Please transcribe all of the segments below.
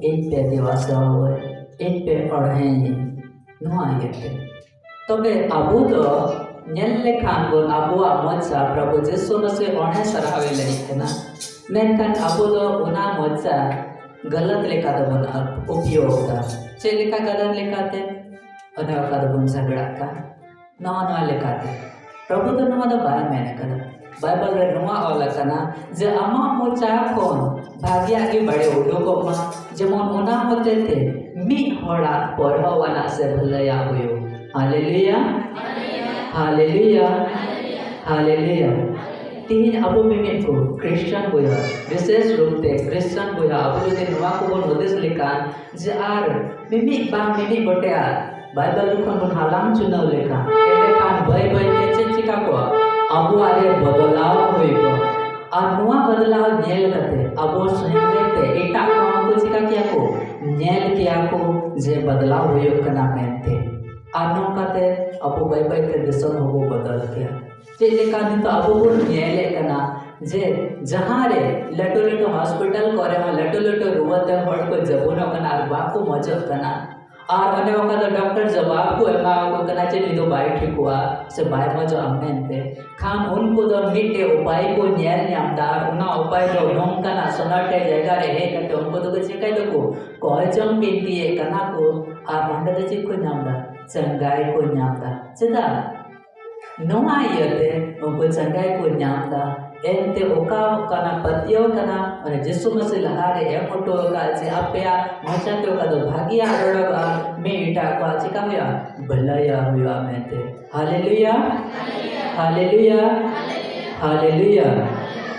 इन पे दिवासा हुए इन पे पढ़े नुआ ये तबे अबू तो नेल लेखान बोल अबू मजा प्रभु जिसु मसीह ओने सरहावे लेना मेनकान अबू तो उना मजा गलत लेखा तो बना उपयोग था चे लेखा गलत लेखाते अने वका तो बुन झगड़ा का नवा लेखाते प्रभु तो नवा तो बाय मैंने करा बाइबल रे नवा ओला कना जे अमा मोचा कोन भाग्या के बड़े उडो को मा जेमन ओना होते थे मी होड़ा पढ़वाना से भलया हुयो हालेलुया हालेलुया हालेलुया तीन अबो मिमिन को क्रिश्चियन बोया विशेष रूप से क्रिश्चियन बोया अबो जो नवा को बोल होदेस लिखान जे आर मिमि बांग मिमि गोटेया बाइबल लिखन बन हालाम चुनाव लेखा एटे कान भय भय के चिका को अबो आरे बदलाव होइबो आ नवा बदलाव नेल कते अबो सहिते एटा को चिका किया को नेल किया को जे बदलाव होयो कना मेनते आनो कते अबो भय भय के दिसन होबो बदल किया जे लेका नितो अबो नेल कना जे जहां रे लटो लटो हॉस्पिटल करे लटो लटो रुवते हड़ को जबुनो कना बा को मजो कना और अने वक्त डॉक्टर जवाब को एमा को कना चे निदो बाय ठीक हुआ से बाय मजो अमनेते खान उनको तो मिटे उपाय को न्याय न्यामदार उना उपाय जो नोंकना सोनाटे जगह रे हे कते उनको तो कुछ कह दो को कोजम पिंती है कना को आ मंडे चे को न्यामदार चंगाई को न्यामदार चदा नोआ यते उनको चंगाई को न्यामदार एंते ओका कना पतियो कना और जिसु मसीह लहारे एमोटो का जे अपया मचातो का तो भागिया रोडगा मेटा का चिका हुआ भलया हुआ मेते हालेलुया हालेलुया हालेलुया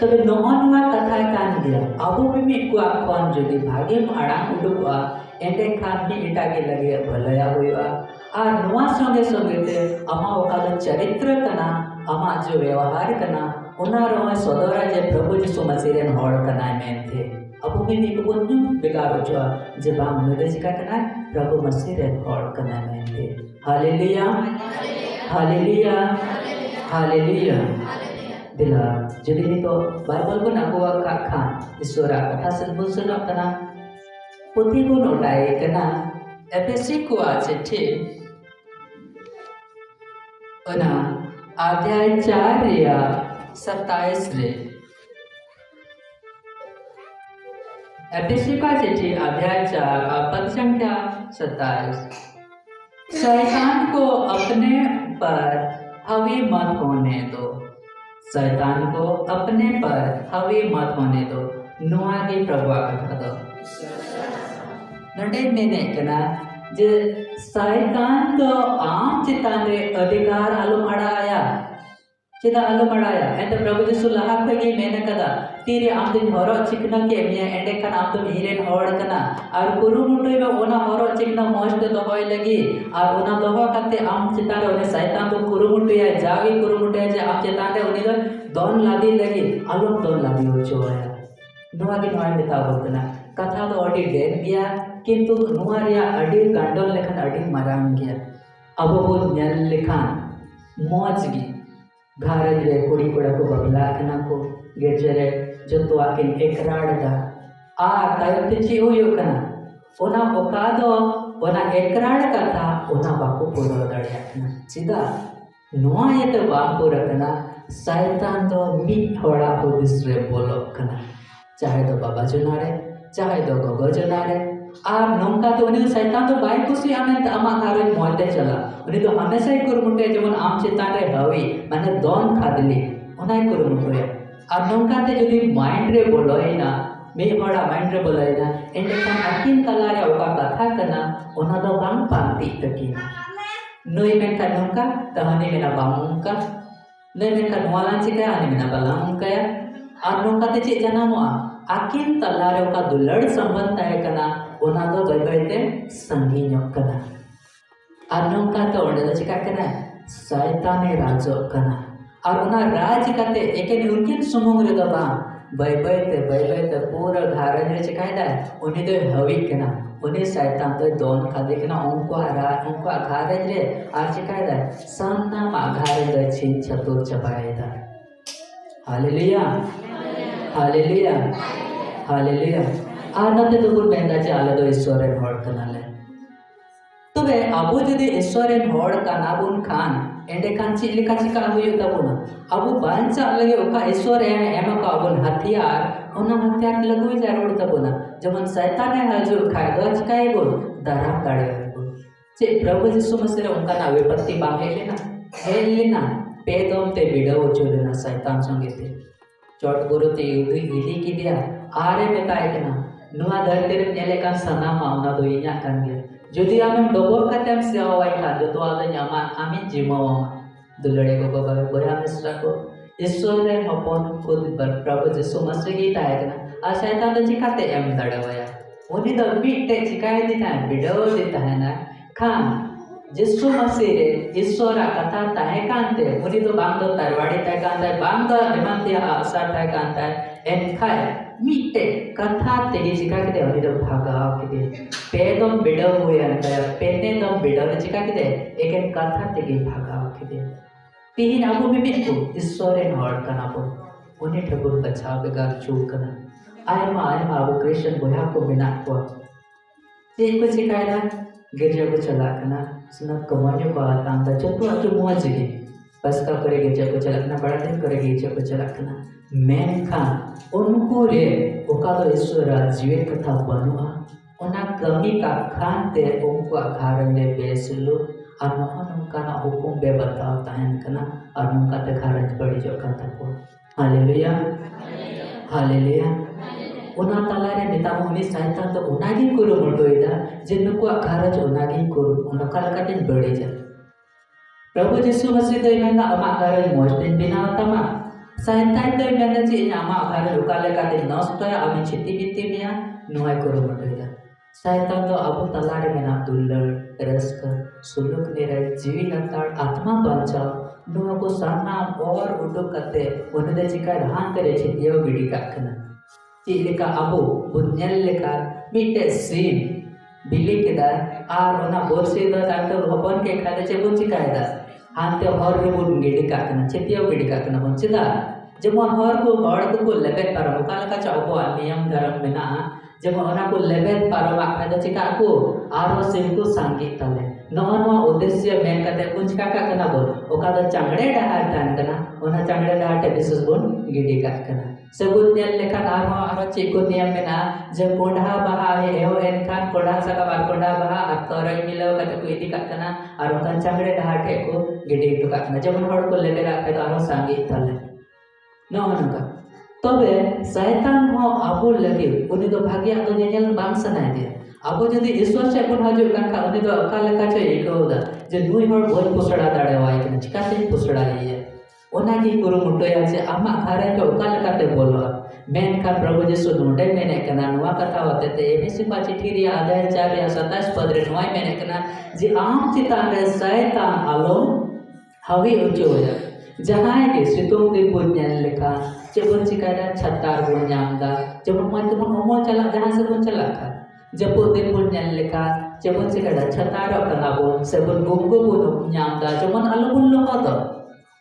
तबे नोआ कथा कान दिया अबो मिमि को कोन जदि भागे आड़ा उडुआ एंटे खान भी इटा के लगे भलया हुआ आ नोआ संगे संगे ते अमा ओका चरित्र कना अमा जो व्यवहार कना उना रोह सदरा जे प्रभु जिसु मसीह रे हड़ कना मेनथे अबो मिमि को बोल बेकार जो जे बा मेरे जिका कना प्रभु मसीह रे हड़ कना मेनथे हालेलुया हालेलुया हालेलुया दिला जदि नि तो बाइबल को नागुआ का खान ईश्वरा कथा सनबुन सनो कना पुथी को नोटाए कना एफएससी को आचे थे अना अध्याय 4 या 27 रे एफएससी का चिट्ठी अध्याय 4 पद संख्या 27 शैतान को अपने पर हावी मत होने दो शैतान को अपने पर हावी मत होने दो नुआ की प्रभु कथा दो नडे मैंने कना जे शैतान तो आम चितान रे अधिकार आलू मड़ाया चिता आलू मड़ाया एंड प्रभु जिसु लहा खगी मैंने कदा तीरे आम दिन हरो चिकना के मिया एंडे कन आम तो हीरेन हड़ कना और कुरुमुटुई में ओना हरो चिकना मस्त तो होय लगी और ओना दोहो कते आम चिता रे ओने शैतान तो कुरुमुटुई जावी कुरुमुटुई जे आम चिता रे ओनी दो दोन लादी लगी आलू दोन लादी हो चोया नोआ के नोआ बेता बतना कथा तो अडी डेन गया किंतु नोआ रे अडी गांडोल लेखन अडी मरांग गया अब वो नेल लेखान मौज गी घारज रे कुड़ी कोड़ा को बबला कना को गेजरे जतो आकिन एकराडदा आ तायते ची होयो कना ओना ओकादो ओना एकराड कथा ओना बाको पुरो दड़या कना सीधा नोआ येते बाको रकना शैतान तो मी थोड़ा को दिसरे बोलो कना चाहे तो बाबा जुनारे चाहे तो गोगो जुनारे आप नोंका तो उन्हें शैतान तो बाई खुशी आने तो अमा घारज मोटे चला उन्हें तो हमेशा ही कुरुमुटे जमन आम चितान रे हवी माने दोन खादली ओनाय कुरुमुटे और नोंका ते जदि माइंड रे बोलो है ना मे बड़ा माइंड रे बोलो है ना एंड कान अकिन तला रे ओका कथा कना ओना दो बांग पांती तकी नोई में का नोंका तहनी मेना बांगका नोई में का नवालान चिका आनी मेना बालांका या और नोंका ते चे जनामोआ अकिन तला रे ओका दुलड़ संबंध ताहे कना ओना दो बैबैते संगी ᱧᱚᱜ कना और नोंका तो ओंडे दो चिका कना शैताने राजो कना और ओना राज कते एकेन उनकिन सुमुंग रे दो बा बैबैते पूरा घारज रे चिकाय दा उनी दो हवी कना उनी शैतान तो दोन खादे कना उनको घारज रे आर चिकाय दा सन्ना मा घारज रे छिन छतुर चबाय दा हालेलुया हालेलुया हालेलुया आर नते तो गुड बेंदा चे आले दो ईश्वर रेन हॉड़ कनाले तबे अबो जदि ईश्वर रेन हॉड़ कनाबुन खान एंडे खान ची लिखा चिका हुई तबुना अबो बांचा लगे ओका ईश्वर एम का अबुन हथियार ओना हथियार लगुई जरूर तबुना जमन शैतान है हजू खाए दो चिकाई बोल दरा काड़े बोल चे प्रभु यीशु मसीह उनका ना विपत्ति बांगे लेना पेदोम ते बिडव चोलेना शैतान संगे थे चोट गुरु ते इदी की दिया आरे बताए के ना नुआ धरती रे नेले का सना मावना दो इन्या kan गया जदि आमें डबो कतेम सेवाई का जो तो आदे न्यामा आमी जिमावा दुलड़े को बाबा बया मिश्रा को ईश्वर रे हपन को प्रभु यीशु मसीह की ताए के ना आ शैतान तो चिकाते एम दड़वाया उनी तो बीटे चिकाए दिता है बिडव देता है ना खान यीशु मसीह रे ईश्वर कथा ताहे कांते उनी तो बांग दो तरवाड़ी ताहे कांता है बांग दो निमंतिया आसार ताहे कांता है एन खाए मीटे कथा तेरी चिका के दे उनी तो भागाव के दे पेदम बिडव हुए अंतर पेने दम बिडव चिका के दे एक कथा तेरी भागाव के दे तीन आबू में बिल्कु ईश्वर रे नॉड करना पो उन्हें ठगुर बचाव बेगार चूक करना आय मा आबू कृष्ण बोया को बिना को ये कुछ चिकाएगा गिरजा को चला करना सुना कमानियों को आता अंदर चतु अचु मुआज के बस का करे गिरजा को चला करना बड़ा दिन करे गिरजा को चला करना मैन खान उनको रे ओका तो ईश्वर जीवन कथा बनुआ उना कमी का खान ते उनको आधार ले बेसलु और उनका ना हुकुम बे बताओ ताहन करना और उनका ते खारज पड़ी जो कथा को हालेलुया हालेलुया उना तलारे नेता मुनि सहायता तो उनागी कुरु मुडोइदा जिनको खारज उनागी कुरु उनका लकाटिन बड़ी जा प्रभु यीशु मसीह तो इमेना अमा खारज मोस्टिन बिना तमा सहायता तो इमेना जी अमा खारज उका लकाटिन नष्ट है अमी छिति बिति मिया नुआई कुरु मुडोइदा सहायता तो अबु तलारे मेना दुल्लड़ रस्क सुलुक निरे जीवी नताड़ आत्मा बचाओ नुआ को सामना और उडुक कते उन्हें चिका रहां करे छितियो बिड़ी काकना चिलिका अबो बुन्यल लेका मिटे सीन बिली केदा आर ओना बोरसे द तांतो हपन के खाले चेबुन चिकायदा हांते हर रिबुन गिडी काकना छितियो गिडी काकना बन चिदा जेमन हर को लेबेट पारो कालका चाबो नियम धर्म मेना जेमन ओना को लेबेट पारो खादा चिका को आरो सिंकु सांगी तले नवा उद्देश्य मेन कते कुछ काका कना बोल ओका द चांगड़े डाहार तान कना ओना चांगड़े डाहार टे बिसुस बोन गिडी काकना sebut nian lekan arho cikut nian mena je kodah baha he eo en kan kodah saka bar kodah baha atore milau kata ku idi katana aro kan changre dah the ko gede itu katana jemon hor ko lebe rakhe to aro sangi tale no naka tobe shaitan ho abu lagi uni do bhagya do nyel bang sanai dia abu jadi ईश्वर से pun haju kan ka uni do akal ka che ikoda je nui hor bol pusada dade wai kan chikate pusada ye ओनागी कुरु मुटोया से आमा खारे के उकाल काते बोलो main का प्रभु यीशु नोडे मेने कना नुआ कथा होते ते एबीसी पा चिट्ठी रे अध्याय 4 या 27 पद रे नुआ मेने कना जे आम चितान रे शैतान आलो हवी उचो हो जहां के सितुंग दिन बुन्यान लेखा जेबन चिकारा छत्तार बुन्यामदा जेबन मत मन ओमो चला जहां से बन चला का जब दिन बुन्यान लेखा जेबन चिकारा छत्तार कनाबो सेबन गुंगु बुन्यामदा जेबन आलो बुल्लो होतो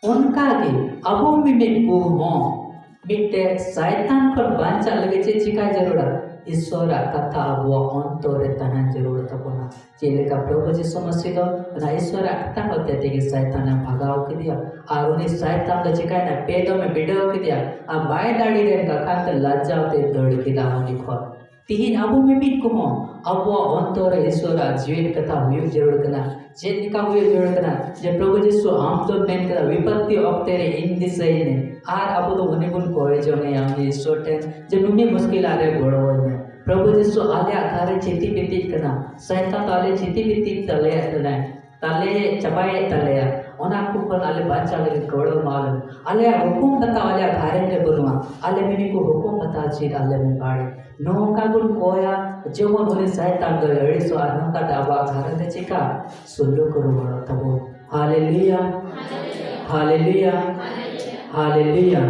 उनका के अबो मिमिक को हो बिटे शैतान पर बांचा लगे चे चिका जरूर ईश्वर कथा अबो अंतरे तहन जरूर तपना चेले का प्रभु यीशु मसीह ना ईश्वर कथा होते थे कि शैतान भगाओ के दिया और उन्हें शैतान तो चिका ना पेटो में बिडो के दिया अब बाय दाड़ी रे का खाते लज्जा होते दौड़ के दाव लिखो तीन अबो मिमिक को हो अबो अंतरे ईश्वर जीवन कथा हुई जरूर कना जेनिका हुए जरूर कना जे प्रभु यीशु आम तो मेन करा विपत्ति ऑक्टे रे इन दिस सही ने आर अब तो उन्हें बुन कोए जो ने हम ईश्वर टे जे मुनि मुश्किल आ रे बड़ो ने प्रभु यीशु आले आधारे चिति पिति कना शैतान ताले चिति पिति तले तले ताले चबाए तले ओना को पर आले बाचा ले गोड़ो माल आले हुकुम बता आले आधारे के बनवा आले मिनी को हुकुम बता छी आले में बाड़े नो का बुन कोया जो मन होने शैतान दो एड़ी सो आनो का दावा आधारे ते चिका सुल्लो करो बड़ो तबो हालेलुया हालेलुया हालेलुया